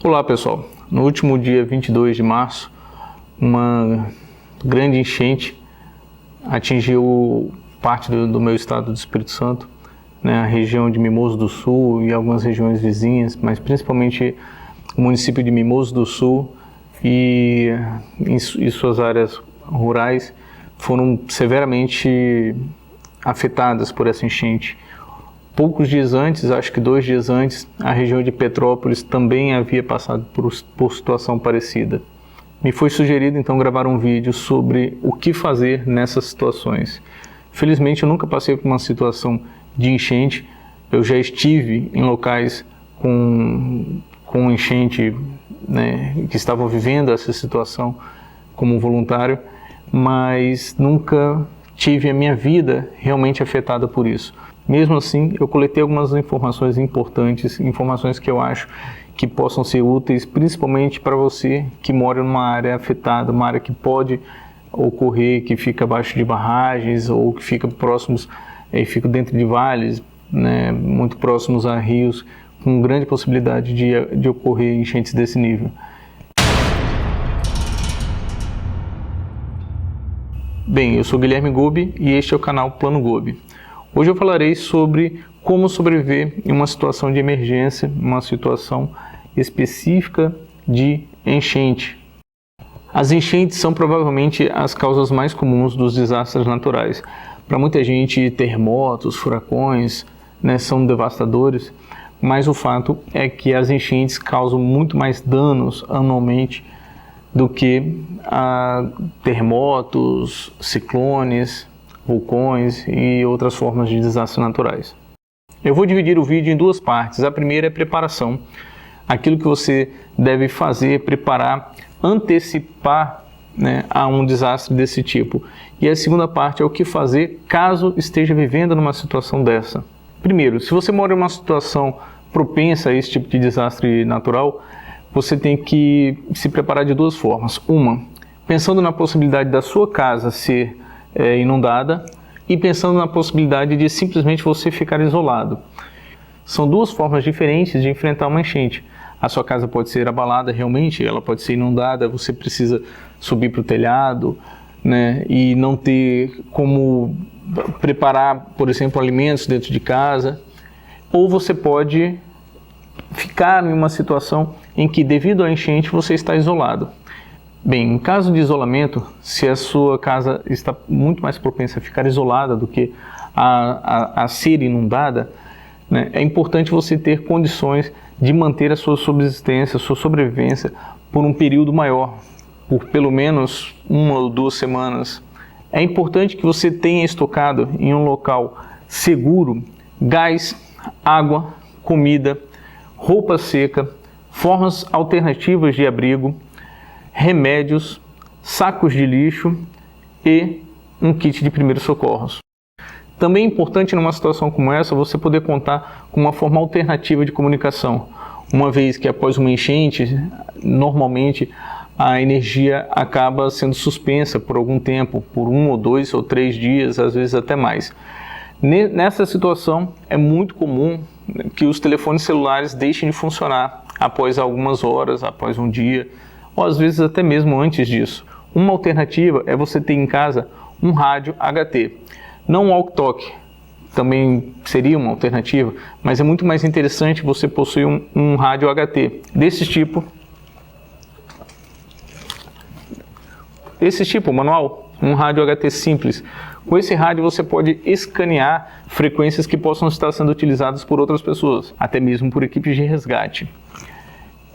Olá pessoal, no último dia 22 de março, uma grande enchente atingiu parte do meu estado do Espírito Santo, a região de Mimoso do Sul e algumas regiões vizinhas, mas principalmente o município de Mimoso do Sul e suas áreas rurais foram severamente afetadas por essa enchente. Poucos dias antes, acho que 2 dias antes, a região de Petrópolis também havia passado por situação parecida. Me foi sugerido então gravar um vídeo sobre o que fazer nessas situações. Felizmente eu nunca passei por uma situação de enchente, eu já estive em locais com enchente, que estavam vivendo essa situação como voluntário, mas nunca tive a minha vida realmente afetada por isso. Mesmo assim, eu coletei algumas informações importantes, informações que eu acho que possam ser úteis, principalmente para você que mora numa área afetada, uma área que pode ocorrer, que fica abaixo de barragens ou que fica fica dentro de vales, muito próximos a rios, com grande possibilidade de ocorrer enchentes desse nível. Bem, eu sou Guilherme Gobi e este é o canal Plano Gobi. Hoje eu falarei sobre como sobreviver em uma situação de emergência, uma situação específica de enchente. As enchentes são provavelmente as causas mais comuns dos desastres naturais. Para muita gente, terremotos, furacões, são devastadores, mas o fato é que as enchentes causam muito mais danos anualmente do que terremotos, ciclones, vulcões e outras formas de desastres naturais. Eu vou dividir o vídeo em 2 partes. A primeira é preparação, aquilo que você deve fazer, preparar, antecipar a um desastre desse tipo. E a segunda parte é o que fazer caso esteja vivendo numa situação dessa. Primeiro, se você mora em uma situação propensa a esse tipo de desastre natural, você tem que se preparar de 2 formas. Uma, pensando na possibilidade da sua casa ser inundada e pensando na possibilidade de simplesmente você ficar isolado. São 2 formas diferentes de enfrentar uma enchente. A sua casa pode ser abalada realmente, ela pode ser inundada, você precisa subir para o telhado, e não ter como preparar, por exemplo, alimentos dentro de casa. Ou você pode ficar em uma situação em que, devido à enchente, você está isolado. Bem, em caso de isolamento, se a sua casa está muito mais propensa a ficar isolada do que a ser inundada, é importante você ter condições de manter a sua subsistência, a sua sobrevivência por um período maior, por pelo menos 1 ou 2 semanas. É importante que você tenha estocado em um local seguro gás, água, comida, roupa seca, formas alternativas de abrigo, remédios, sacos de lixo e um kit de primeiros socorros. Também é importante numa situação como essa você poder contar com uma forma alternativa de comunicação, uma vez que após uma enchente, normalmente a energia acaba sendo suspensa por algum tempo, por 1 ou 2 ou 3 dias, às vezes até mais. Nessa situação é muito comum que os telefones celulares deixem de funcionar após algumas horas, após um dia, ou às vezes até mesmo antes disso. Uma alternativa é você ter em casa um rádio HT. Não um walkie-talkie, também seria uma alternativa, mas é muito mais interessante você possuir um rádio HT desse tipo, manual, um rádio HT simples. Com esse rádio você pode escanear frequências que possam estar sendo utilizadas por outras pessoas, até mesmo por equipes de resgate.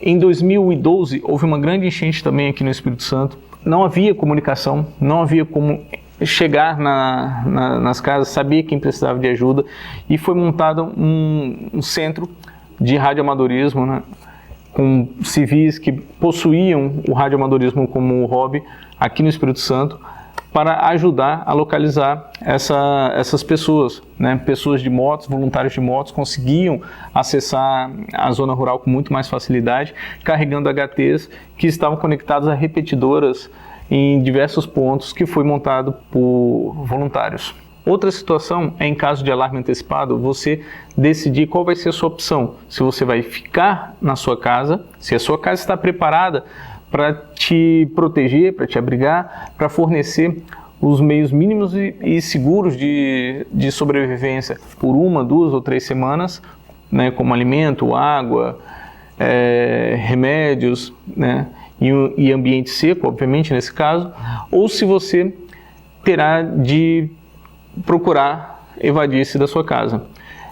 Em 2012, houve uma grande enchente também aqui no Espírito Santo. Não havia comunicação, não havia como chegar nas casas, saber quem precisava de ajuda, e foi montado um centro de radioamadorismo, com civis que possuíam o radioamadorismo como hobby aqui no Espírito Santo, para ajudar a localizar essas pessoas, pessoas de motos, voluntários de motos, conseguiam acessar a zona rural com muito mais facilidade, carregando HTs que estavam conectados a repetidoras em diversos pontos que foi montado por voluntários. Outra situação é, em caso de alarme antecipado, você decidir qual vai ser a sua opção. Se você vai ficar na sua casa, se a sua casa está preparada para te proteger, para te abrigar, para fornecer os meios mínimos e seguros de sobrevivência por 1, 2 ou 3 semanas, né, como alimento, água, remédios, né, e ambiente seco, obviamente, nesse caso, ou se você terá de procurar evadir-se da sua casa.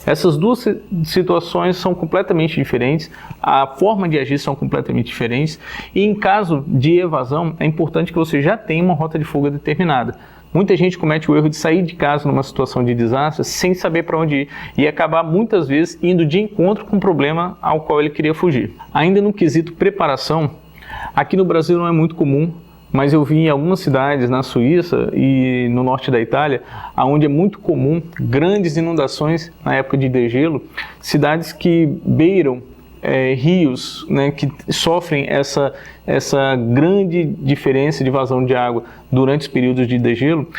Essas duas situações são completamente diferentes, a forma de agir são completamente diferentes, e em caso de evasão, é importante que você já tenha uma rota de fuga determinada. Muita gente comete o erro de sair de casa numa situação de desastre sem saber para onde ir e acabar muitas vezes indo de encontro com um problema ao qual ele queria fugir. Ainda no quesito preparação, aqui no Brasil não é muito comum, mas eu vi em algumas cidades na Suíça e no norte da Itália, onde é muito comum grandes inundações na época de degelo, cidades que beiram rios, né, que sofrem essa grande diferença de vazão de água durante os períodos de degelo.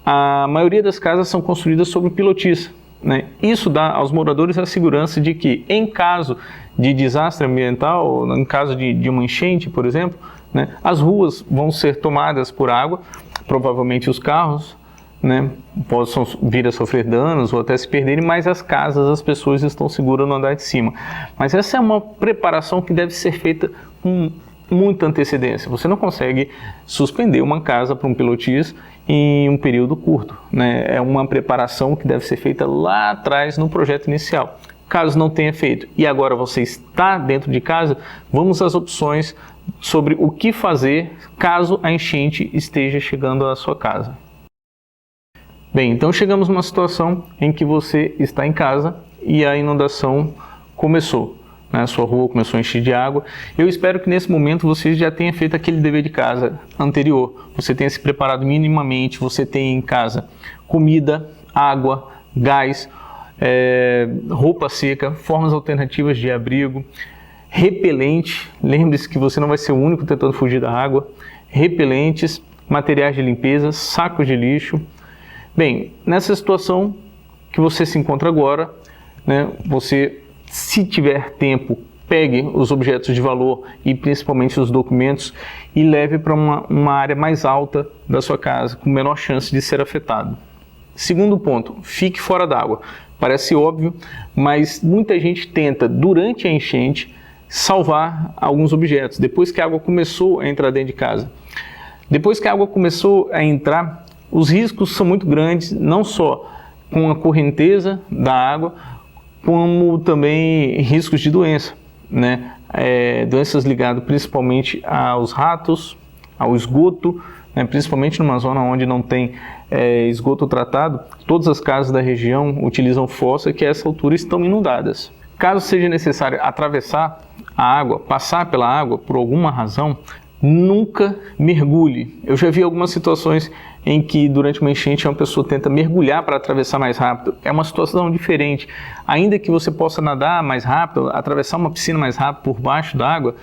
A maioria das casas são construídas sobre pilotis, né? Isso dá aos moradores a segurança de que, em caso de desastre ambiental, em caso de uma enchente, por exemplo, né, as ruas vão ser tomadas por água, provavelmente os carros, né, possam vir a sofrer danos ou até se perderem, mas as casas, as pessoas estão seguras no andar de cima. Mas essa é uma preparação que deve ser feita com muita antecedência. Você não consegue suspender uma casa para um pilotis em um período curto, né? É uma preparação que deve ser feita lá atrás no projeto inicial. Caso não tenha feito e agora você está dentro de casa, vamos às opções sobre o que fazer caso a enchente esteja chegando à sua casa. Bem, então chegamos numa situação em que você está em casa e a inundação começou, né? A sua rua começou a encher de água. Eu espero que nesse momento você já tenha feito aquele dever de casa anterior. Você tenha se preparado minimamente, você tenha em casa comida, água, gás, roupa seca, formas alternativas de abrigo, repelente. Lembre-se que você não vai ser o único tentando fugir da água. Repelentes, materiais de limpeza, sacos de lixo. Bem, nessa situação que você se encontra agora, né, você, se tiver tempo, pegue os objetos de valor e principalmente os documentos e leve para uma área mais alta da sua casa, com menor chance de ser afetado. Segundo ponto, fique fora d'água. Parece óbvio, mas muita gente tenta, durante a enchente, salvar alguns objetos, depois que a água começou a entrar dentro de casa. Depois que a água começou a entrar, os riscos são muito grandes, não só com a correnteza da água, como também riscos de doença, né? Doenças ligadas principalmente aos ratos, ao esgoto, né? Principalmente numa zona onde não tem esgoto tratado, todas as casas da região utilizam fossa que a essa altura estão inundadas. Caso seja necessário atravessar a água, passar pela água por alguma razão, nunca mergulhe. Eu já vi algumas situações em que durante uma enchente uma pessoa tenta mergulhar para atravessar mais rápido. É uma situação diferente. Ainda que você possa nadar mais rápido, atravessar uma piscina mais rápido por baixo da água,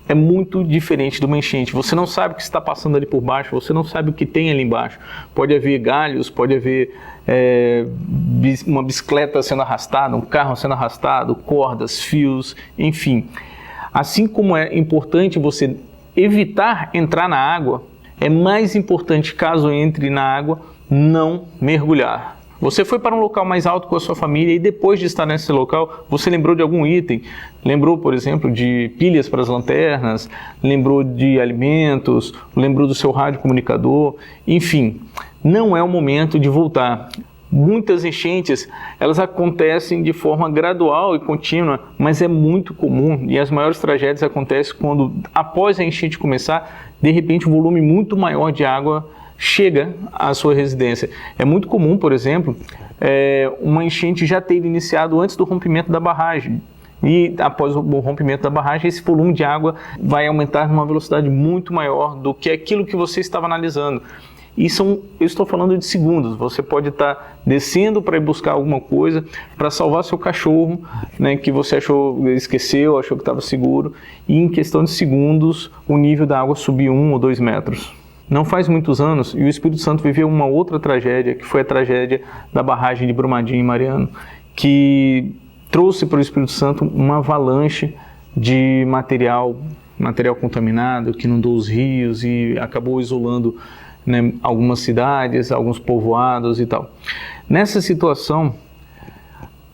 é muito diferente de uma enchente. Você não sabe o que está passando ali por baixo, você não sabe o que tem ali embaixo. Pode haver galhos, pode haver uma bicicleta sendo arrastada, um carro sendo arrastado, cordas, fios, enfim. Assim como é importante você evitar entrar na água, é mais importante, caso entre na água, não mergulhar. Você foi para um local mais alto com a sua família e depois de estar nesse local, você lembrou de algum item. Lembrou, por exemplo, de pilhas para as lanternas, lembrou de alimentos, lembrou do seu rádio comunicador, enfim. Não é o momento de voltar. Muitas enchentes, elas acontecem de forma gradual e contínua, mas é muito comum e as maiores tragédias acontecem quando, após a enchente começar, de repente um volume muito maior de água chega à sua residência. É muito comum, por exemplo, uma enchente já ter iniciado antes do rompimento da barragem. E após o rompimento da barragem, esse volume de água vai aumentar numa velocidade muito maior do que aquilo que você estava analisando. Eu estou falando de segundos. Você pode estar descendo para ir buscar alguma coisa, para salvar seu cachorro, né, que você esqueceu, achou que estava seguro, e em questão de segundos o nível da água subiu 1 ou 2 metros. Não faz muitos anos, e o Espírito Santo viveu uma outra tragédia, que foi a tragédia da barragem de Brumadinho e Mariano, que trouxe para o Espírito Santo uma avalanche de material contaminado, que inundou os rios e acabou isolando, né, algumas cidades, alguns povoados e tal. Nessa situação,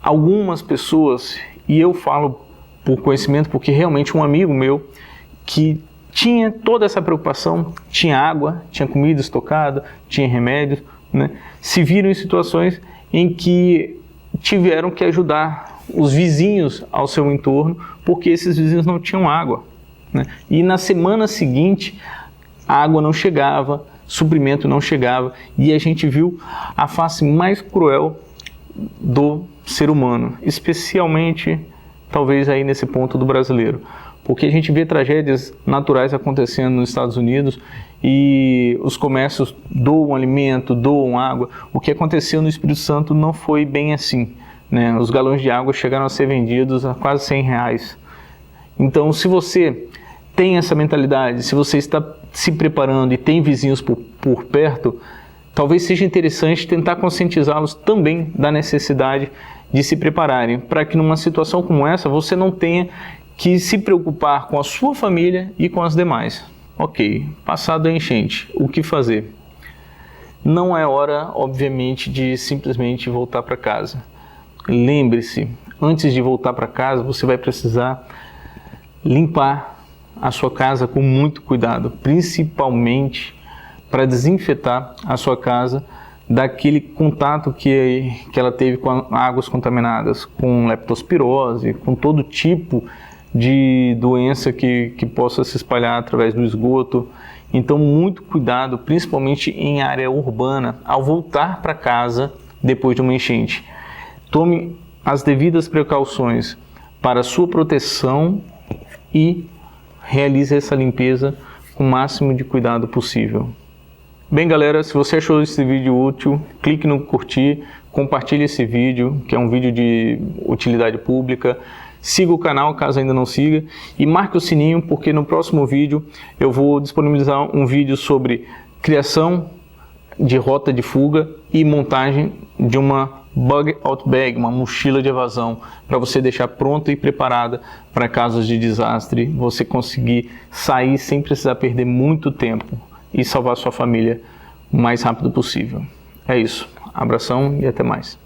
algumas pessoas, e eu falo por conhecimento porque realmente um amigo meu que tinha toda essa preocupação, tinha água, tinha comida estocada, tinha remédios, né, se viram em situações em que tiveram que ajudar os vizinhos ao seu entorno, porque esses vizinhos não tinham água, né? E na semana seguinte, a água não chegava, suprimento não chegava, e a gente viu a face mais cruel do ser humano, especialmente, talvez aí nesse ponto do brasileiro. Porque a gente vê tragédias naturais acontecendo nos Estados Unidos e os comércios doam alimento, doam água. O que aconteceu no Espírito Santo não foi bem assim, né? Os galões de água chegaram a ser vendidos a quase R$100. Então, se você tem essa mentalidade, se você está se preparando e tem vizinhos por perto, talvez seja interessante tentar conscientizá-los também da necessidade de se prepararem, para que numa situação como essa você não tenha que se preocupar com a sua família e com as demais. Ok, passado a enchente, o que fazer? Não é hora, obviamente, de simplesmente voltar para casa. Lembre-se, antes de voltar para casa, você vai precisar limpar a sua casa com muito cuidado, principalmente para desinfetar a sua casa daquele contato que ela teve com águas contaminadas, com leptospirose, com todo tipo de doença que possa se espalhar através do esgoto. Então, muito cuidado, principalmente em área urbana, ao voltar para casa depois de uma enchente. Tome as devidas precauções para a sua proteção e realize essa limpeza com o máximo de cuidado possível. Bem, galera, se você achou esse vídeo útil, clique no curtir, compartilhe esse vídeo, que é um vídeo de utilidade pública. Siga o canal caso ainda não siga e marque o sininho, porque no próximo vídeo eu vou disponibilizar um vídeo sobre criação de rota de fuga e montagem de uma bug out bag, uma mochila de evasão, para você deixar pronta e preparada para casos de desastre, você conseguir sair sem precisar perder muito tempo e salvar sua família o mais rápido possível. É isso. Abração e até mais.